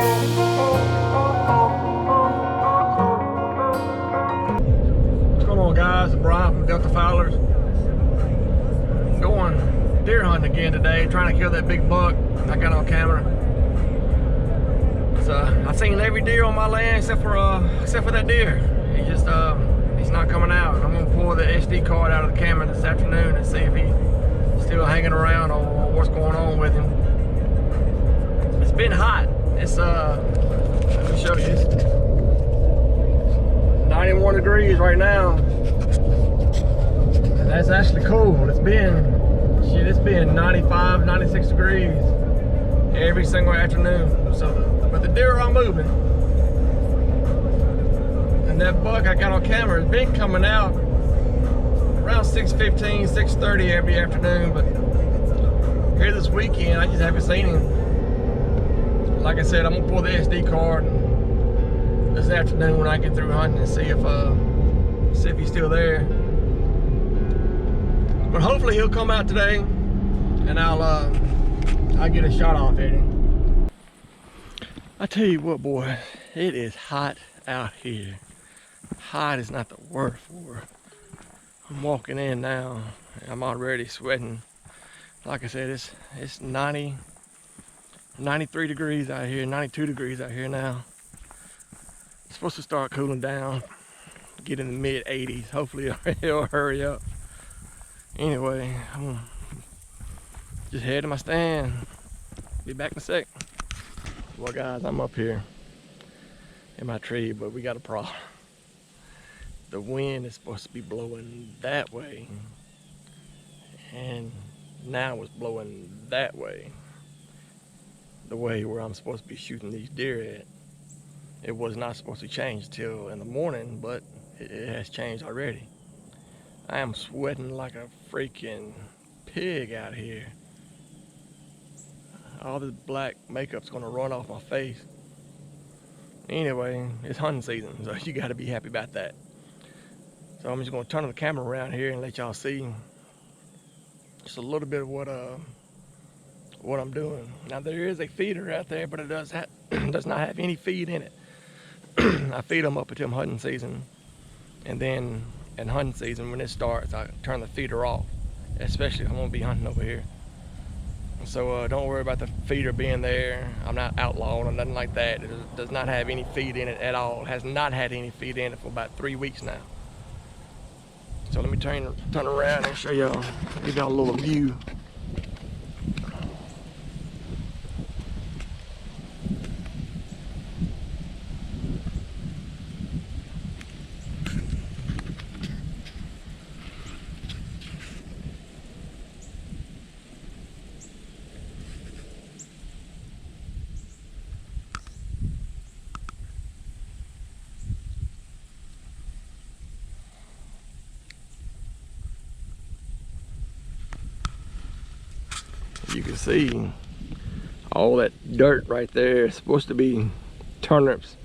What's going on, guys? Brian from Delta Fowlers. Going deer hunting again today, trying to kill that big buck I got on camera. So I've seen every deer on my land except for that deer. He's not coming out. I'm gonna pull the SD card out of the camera this afternoon and see if he's still hanging around or what's going on with him. It's been hot. It's let me show you. It's 91 degrees right now. And that's actually cold. It's been 95, 96 degrees every single afternoon. But the deer are moving. And that buck I got on camera has been coming out around 6:15, 6:30 every afternoon. But here this weekend, I just haven't seen him. Like I said, I'm gonna pull the SD card this afternoon when I get through hunting and see if he's still there. But hopefully he'll come out today, and I'll get a shot off at him. I tell you what, boy, it is hot out here. Hot is not the word for it. I'm walking in now. I'm already sweating. Like I said, it's 93 degrees out here, 92 degrees out here now. It's supposed to start cooling down, get in the mid 80s. Hopefully it'll hurry up. Anyway, I'm gonna just head to my stand. Be back in a sec. Well, guys, I'm up here in my tree, but we got a problem. The wind is supposed to be blowing that way, and now it's blowing that way. The way where I'm supposed to be shooting these deer at. It was not supposed to change till in the morning, but it has changed already. I am sweating like a freaking pig out here. All this black makeup's gonna run off my face. Anyway, it's hunting season, so you gotta be happy about that. So I'm just gonna turn the camera around here and let y'all see just a little bit of what I'm doing. Now there is a feeder out there, but it does not have any feed in it. I feed them up until hunting season, and then in hunting season when it starts, I turn the feeder off, especially if I'm gonna be hunting over here. So don't worry about the feeder being there. I'm not outlawing or nothing like that. It does not have any feed in it at all. It has not had any feed in it for about 3 weeks now. So let me turn around and show y'all, give y'all a little view. You can see all that dirt right there is supposed to be turnips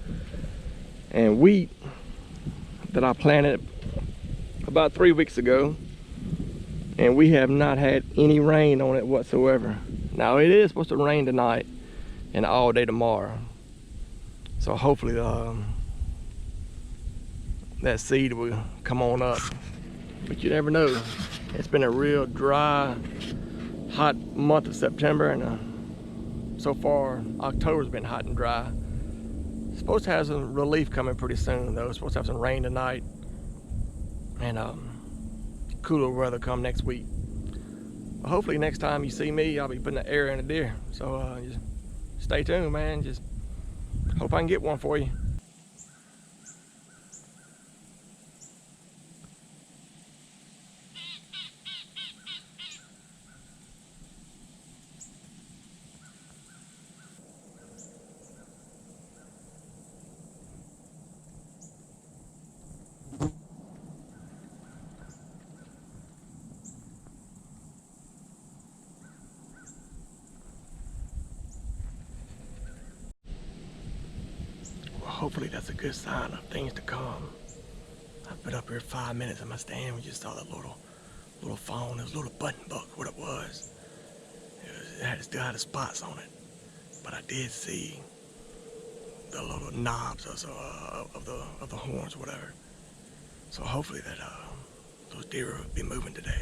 and wheat that I planted about 3 weeks ago, and we have not had any rain on it whatsoever. Now it is supposed to rain tonight and all day tomorrow, so hopefully that seed will come on up, but you never know. It's been a real dry, hot month of September, and so far October's been hot and dry. It's supposed to have some relief coming pretty soon though. It's supposed to have some rain tonight and cooler weather come next week. Well, hopefully next time you see me, I'll be putting an arrow in a deer. So just stay tuned, man. Just hope I can get one for you. Hopefully that's a good sign of things to come. I've been up here 5 minutes in my stand. We just saw that little fawn. It was a little button buck, what it was. It still had the spots on it. But I did see the little knobs of the horns or whatever. So hopefully that those deer will be moving today.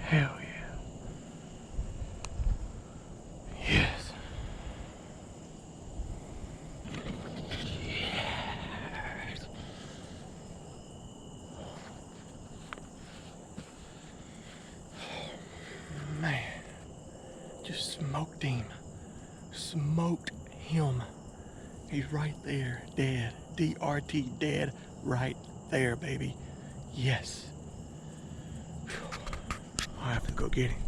Hell yeah. Yes. Yes. Man, just smoked him. Smoked him. He's right there, dead. DRT, dead, right there, baby. Yes. I have to go get him.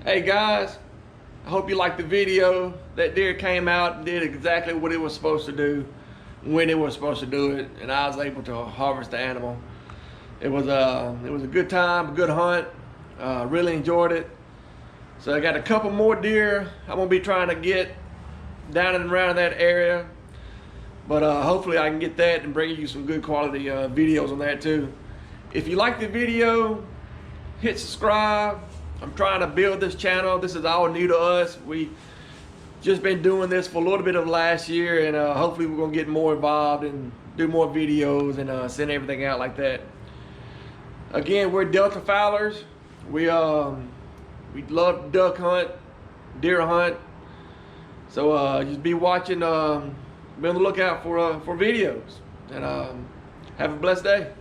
Hey guys, I hope you liked the video. That deer came out and did exactly what it was supposed to do, when it was supposed to do it, and I was able to harvest the animal. It was a good time, a good hunt. Really enjoyed it. So I got a couple more deer I'm gonna be trying to get down and around that area, but hopefully I can get that and bring you some good quality videos on that too. If you like the video, hit subscribe. I'm trying to build this channel. This is all new to us. We just been doing this for a little bit of last year, and hopefully we're gonna get more involved and do more videos and send everything out like that. Again, we're Delta Fowlers. We love duck hunt, deer hunt. So just be watching, be on the lookout for videos, and have a blessed day.